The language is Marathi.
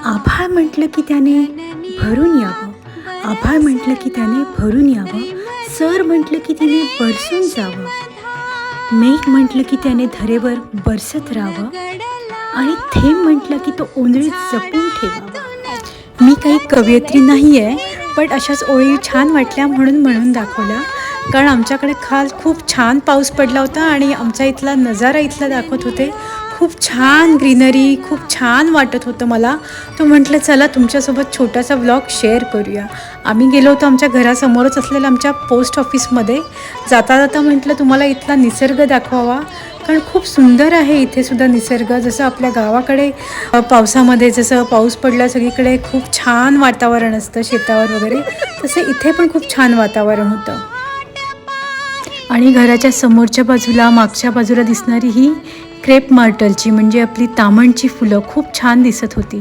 आभाळ म्हटलं की त्याने भरून यावं, आभाळ म्हटलं की त्याने भरून यावं, सर म्हटलं की त्याने बरसून जावं, मेघ म्हटलं की त्याने धरेवर बरसत राहावं आणि थेंब म्हटलं की तो ओंजळीत जपून ठेवावा. मी काही कवयित्री नाही आहे, पण अशाच ओळी छान वाटल्या म्हणून म्हणून दाखवल्या. कारण आमच्याकडे काल खूप छान पाऊस पडला होता आणि आमचा इथला नजारा इथला दाखवत होते. खूप छान ग्रीनरी, खूप छान वाटत होतं मला. तो म्हटलं चला तुमच्यासोबत छोटासा व्लॉग शेअर करूया. आम्ही गेलो होतो आमच्या घरासमोरच असलेल्या आमच्या पोस्ट ऑफिसमध्ये. जाता जाता म्हटलं तुम्हाला इथला निसर्ग दाखवावा, कारण खूप सुंदर आहे इथे सुद्धा निसर्ग. जसं आपल्या गावाकडे पावसामध्ये जसं पाऊस पडला सगळीकडे खूप छान वातावरण असतं शेतावर वगैरे, तसं इथे पण खूप छान वातावरण होतं. आणि घराच्या समोरच्या बाजूला मागच्या बाजूला दिसणारी ही क्रेप मार्टलची म्हणजे आपली तामणची फुलं खूप छान दिसत होती.